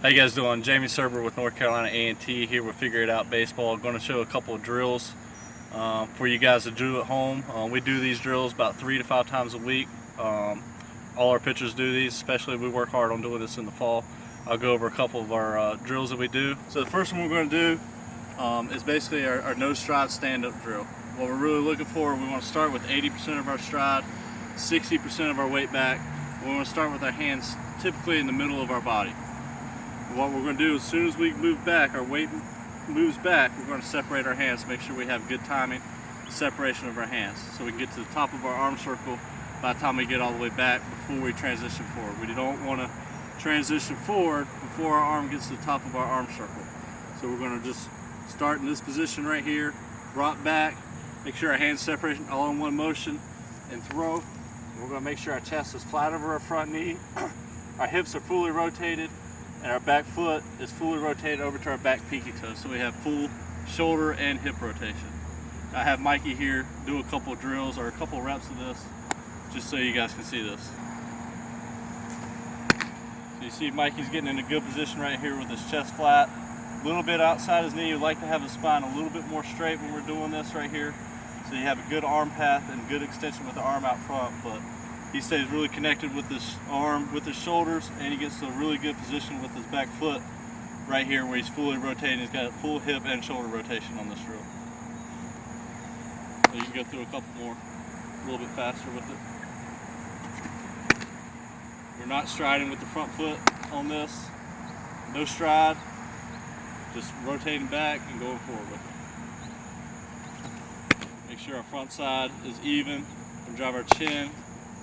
How you guys doing? Jamie Serber with North Carolina A&T here with Figure It Out Baseball. I'm going to show a couple of drills for you guys to do at home. We do these drills about 3 to 5 times a week. All our pitchers do these, especially we work hard on doing this in the fall. I'll go over a couple of our drills that we do. So the first one we're going to do is basically our no stride stand-up drill. What we're really looking for, we want to start with 80% of our stride, 60% of our weight back. We want to start with our hands typically in the middle of our body. What we're going to do, as soon as we move back, our weight moves back, we're going to separate our hands to make sure we have good timing, separation of our hands, so we can get to the top of our arm circle by the time we get all the way back before we transition forward. We don't want to transition forward before our arm gets to the top of our arm circle. So we're going to just start in this position right here, rock back, make sure our hands separate all in one motion, and throw. We're going to make sure our chest is flat over our front knee, our hips are fully rotated, and our back foot is fully rotated over to our back peaky toe, so we have full shoulder and hip rotation. I have Mikey here do a couple of drills or a couple of reps of this, just so you guys can see this. So you see Mikey's getting in a good position right here with his chest flat, a little bit outside his knee. You like to have the spine a little bit more straight when we're doing this right here, so you have a good arm path and good extension with the arm out front, but he stays really connected with his arm, with his shoulders, and he gets to a really good position with his back foot right here where he's fully rotating. He's got a full hip and shoulder rotation on this drill. So you can go through a couple more, a little bit faster with it. We're not striding with the front foot on this. No stride, just rotating back and going forward with it. Make sure our front side is even. We drive our chin,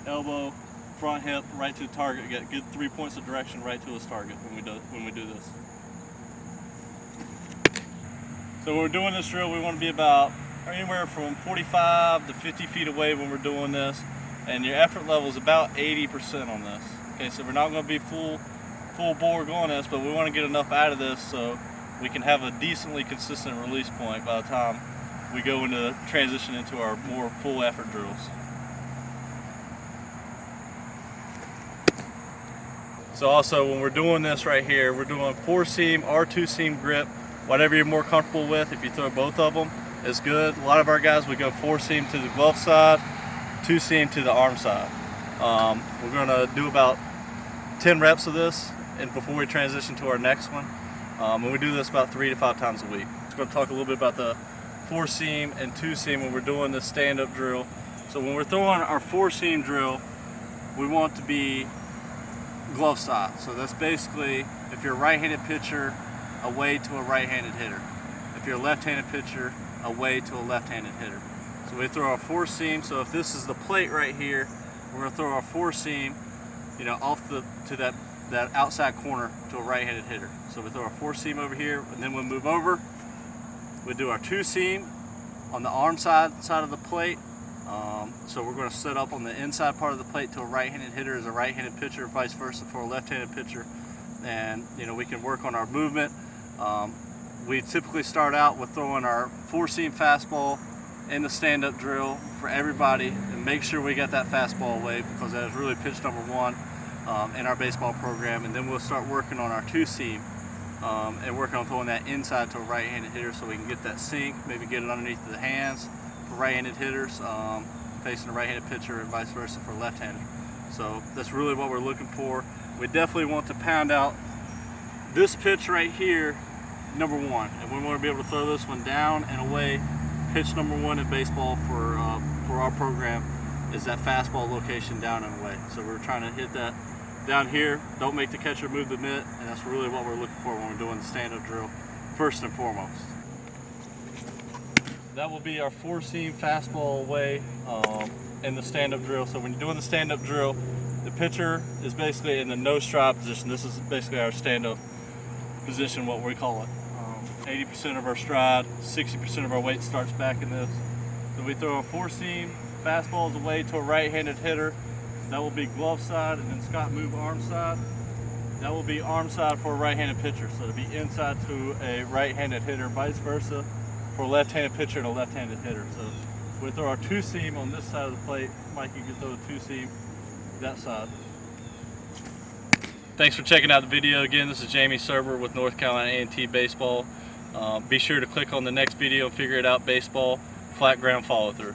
elbow, front hip right to the target. Get good 3 points of direction right to his target when we do this. So when we're doing this drill, we want to be about anywhere from 45 to 50 feet away when we're doing this, and your effort level is about 80% on this. Okay, so we're not going to be full bore going this, but we want to get enough out of this so we can have a decently consistent release point by the time we go into transition into our more full effort drills. So also when we're doing this right here, we're doing 4-seam or 2-seam grip, whatever you're more comfortable with. If you throw both of them, it's good. A lot of our guys, we go 4-seam to the glove side, 2-seam to the arm side. We're gonna do about 10 reps of this and before we transition to our next one. And we do this about 3 to 5 times a week. I'm just gonna talk a little bit about the 4-seam and 2-seam when we're doing this stand-up drill. So when we're throwing our 4-seam drill, we want to be glove side. So that's basically if you're a right-handed pitcher, away to a right-handed hitter. If you're a left-handed pitcher, away to a left-handed hitter. So we throw our 4-seam. So if this is the plate right here, we're going to throw our 4-seam, off to that outside corner to a right-handed hitter. So we throw our 4-seam over here, and then we'll move over. We do our 2-seam on the arm side of the plate. So we're going to set up on the inside part of the plate to a right-handed hitter as a right-handed pitcher, vice versa for a left-handed pitcher. And we can work on our movement. We typically start out with throwing our 4-seam fastball in the stand-up drill for everybody, and make sure we get that fastball away because that is really pitch number 1 in our baseball program. And then we'll start working on our 2-seam and working on throwing that inside to a right-handed hitter so we can get that sink, maybe get it underneath the hands for right-handed hitters facing a right-handed pitcher and vice versa for left-handed. So that's really what we're looking for. We definitely want to pound out this pitch right here, number 1, and we want to be able to throw this one down and away. Pitch number 1 in baseball for our program is that fastball location down and away. So we're trying to hit that down here. Don't make the catcher move the mitt, and that's really what we're looking for when we're doing the stand-up drill, first and foremost. That will be our 4-seam fastball away in the stand-up drill. So when you're doing the stand-up drill, the pitcher is basically in the no stride position. This is basically our stand-up position, what we call it. 80% of our stride, 60% of our weight starts back in this. So we throw a 4-seam fastballs away to a right-handed hitter. That will be glove side, and then Scott move arm side. That will be arm side for a right-handed pitcher. So it'll be inside to a right-handed hitter, vice versa for a left-handed pitcher and a left-handed hitter. So we throw our 2-seam on this side of the plate. Mike, you can throw a 2-seam that side. Thanks for checking out the video. Again, this is Jamie Serber with North Carolina A&T Baseball. Be sure to click on the next video and figure it out baseball, flat ground follow through.